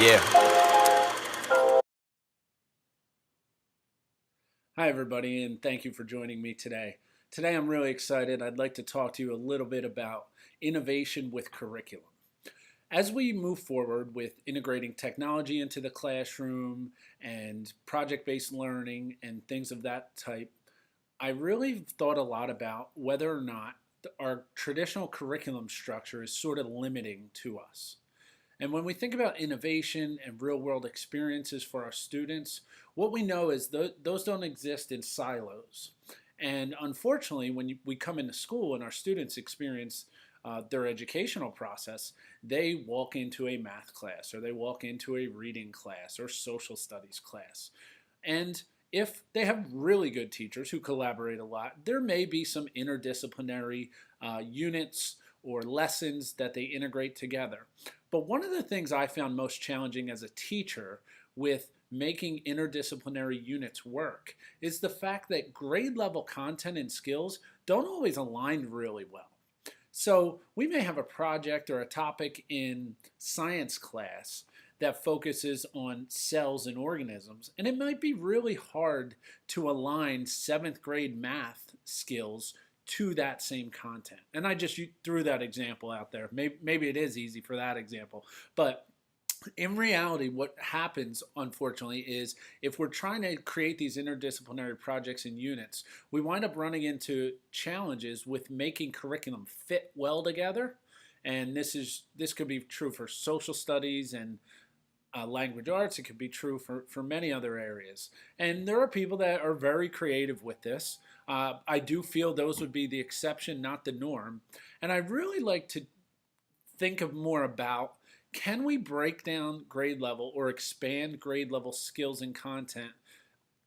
Yeah. Hi, everybody, and thank you for joining me today. Today, I'm really excited. I'd like to talk to you a little bit about innovation with curriculum. As we move forward with integrating technology into the classroom and project based learning and things of that type, I really thought a lot about whether or not our traditional curriculum structure is sort of limiting to us. And when we think about innovation and real world experiences for our students, what we know is those don't exist in silos. And unfortunately, when we come into school and our students experience their educational process, they walk into a math class or they walk into a reading class or social studies class. And if they have really good teachers who collaborate a lot, there may be some interdisciplinary units or lessons that they integrate together. But one of the things I found most challenging as a teacher with making interdisciplinary units work is the fact that grade level content and skills don't always align really well. So we may have a project or a topic in science class that focuses on cells and organisms, and it might be really hard to align seventh grade math skills to that same content. And I just threw that example out there. Maybe it is easy for that example, but in reality, what happens, unfortunately, is if we're trying to create these interdisciplinary projects and units, we wind up running into challenges with making curriculum fit well together. And this could be true for social studies and language arts. It could be true for many other areas. And there are people that are very creative with this. I do feel those would be the exception, not the norm. And I really like to think of more about, can we break down grade level or expand grade level skills and content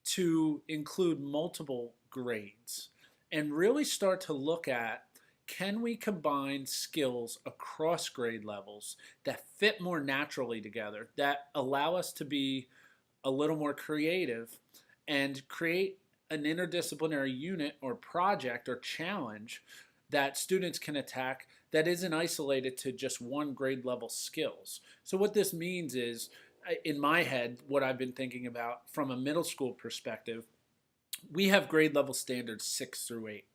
to include multiple grades and really start to look at, can we combine skills across grade levels that fit more naturally together, that allow us to be a little more creative and create an interdisciplinary unit or project or challenge that students can attack that isn't isolated to just one grade level skills. So what this means is, in my head, what I've been thinking about from a middle school perspective, we have grade level standards 6 through 8.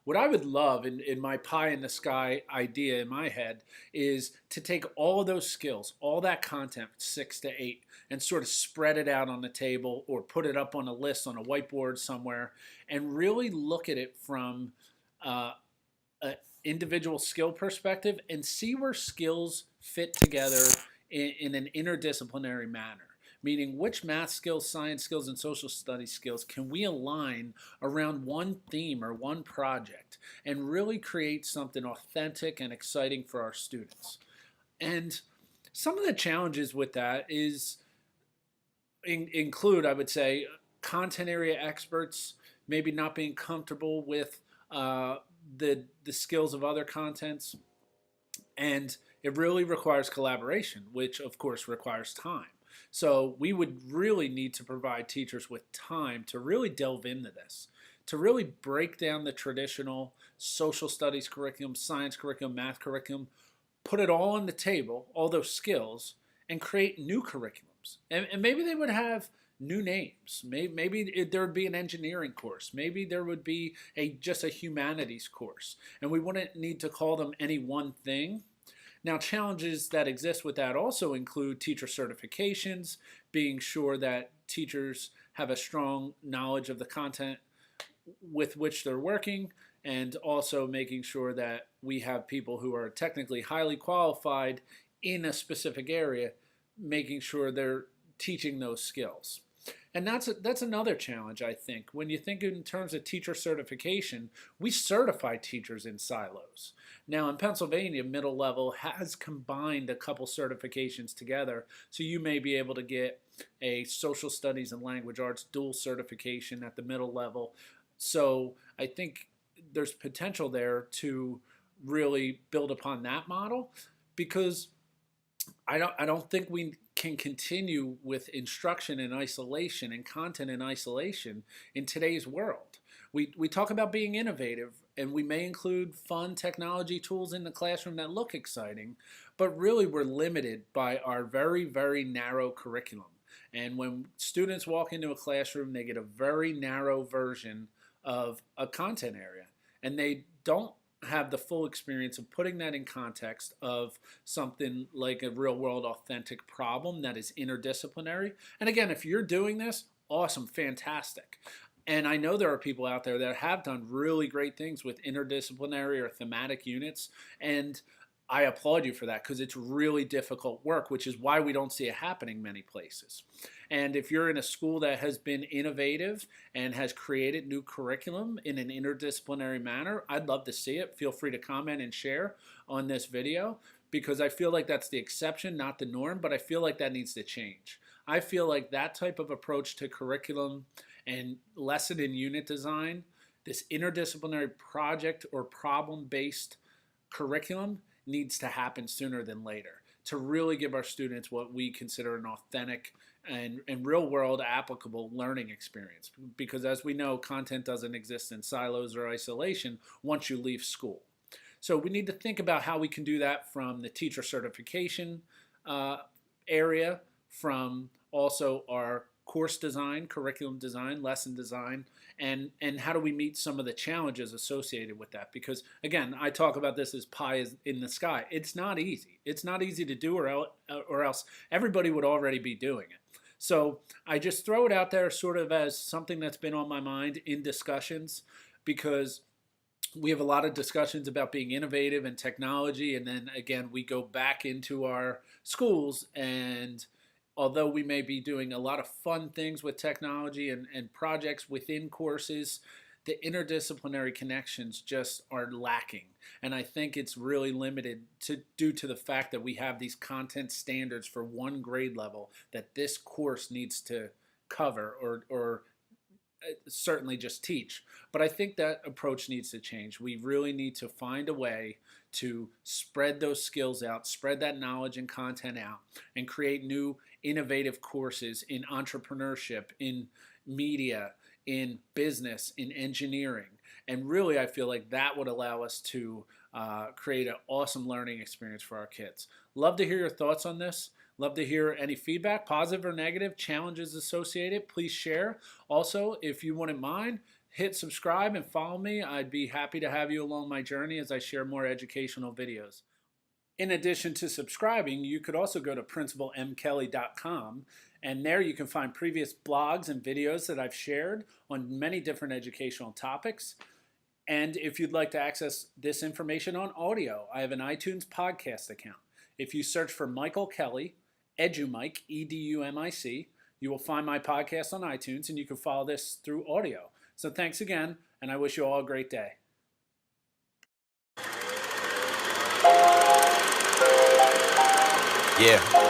What I would love in my pie in the sky idea in my head is to take all of those skills, all that content, 6 to 8, and sort of spread it out on the table or put it up on a list on a whiteboard somewhere and really look at it from an individual skill perspective and see where skills fit together in an interdisciplinary manner. Meaning, which math skills, science skills, and social studies skills can we align around one theme or one project and really create something authentic and exciting for our students? And some of the challenges with that include, I would say, content area experts maybe not being comfortable with the skills of other contents, and it really requires collaboration, which of course requires time. So we would really need to provide teachers with time to really delve into this, to really break down the traditional social studies curriculum, science curriculum, math curriculum, put it all on the table, all those skills, and create new curriculums. And maybe they would have new names. Maybe there would be an engineering course. Maybe there would be just a humanities course. And we wouldn't need to call them any one thing. Now, challenges that exist with that also include teacher certifications, being sure that teachers have a strong knowledge of the content with which they're working, and also making sure that we have people who are technically highly qualified in a specific area, making sure they're teaching those skills. And that's another challenge, I think. When you think in terms of teacher certification, we certify teachers in silos. Now, in Pennsylvania, middle level has combined a couple certifications together, so you may be able to get a social studies and language arts dual certification at the middle level. So I think there's potential there to really build upon that model, because I don't think we can continue with instruction in isolation and content in isolation in today's world. We talk about being innovative, and we may include fun technology tools in the classroom that look exciting, but really we're limited by our very, very narrow curriculum. And when students walk into a classroom, they get a very narrow version of a content area, and they don't have the full experience of putting that in context of something like a real world authentic problem that is interdisciplinary. And again, if you're doing this, awesome, fantastic. And I know there are people out there that have done really great things with interdisciplinary or thematic units, and I applaud you for that because it's really difficult work, which is why we don't see it happening many places. And if you're in a school that has been innovative and has created new curriculum in an interdisciplinary manner, I'd love to see it. Feel free to comment and share on this video because I feel like that's the exception, not the norm, but I feel like that needs to change. I feel like that type of approach to curriculum and lesson and unit design, this interdisciplinary project or problem-based curriculum needs to happen sooner than later to really give our students what we consider an authentic and real world applicable learning experience. Because as we know, content doesn't exist in silos or isolation once you leave school. So we need to think about how we can do that from the teacher certification area, from also our course design, curriculum design, lesson design, and how do we meet some of the challenges associated with that? Because again, I talk about this as pie in the sky. It's not easy. It's not easy to do, or else everybody would already be doing it. So I just throw it out there sort of as something that's been on my mind in discussions, because we have a lot of discussions about being innovative and technology, and then again, we go back into our schools, and although we may be doing a lot of fun things with technology and projects within courses, the interdisciplinary connections just are lacking. And I think it's really limited due to the fact that we have these content standards for one grade level that this course needs to cover or certainly just teach. But I think that approach needs to change. We really need to find a way to spread those skills out, spread that knowledge and content out, and create new innovative courses in entrepreneurship, in media, in business, in engineering. And really, I feel like that would allow us to create an awesome learning experience for our kids. Love to hear your thoughts on this. Love to hear any feedback, positive or negative, challenges associated. Please share. Also, if you wouldn't mind, hit subscribe and follow me. I'd be happy to have you along my journey as I share more educational videos. In addition to subscribing, you could also go to principalmkelly.com, and there you can find previous blogs and videos that I've shared on many different educational topics. And if you'd like to access this information on audio, I have an iTunes podcast account. If you search for Michael Kelly, EduMic, EDUMIC, you will find my podcast on iTunes, and you can follow this through audio. So thanks again, and I wish you all a great day. Yeah.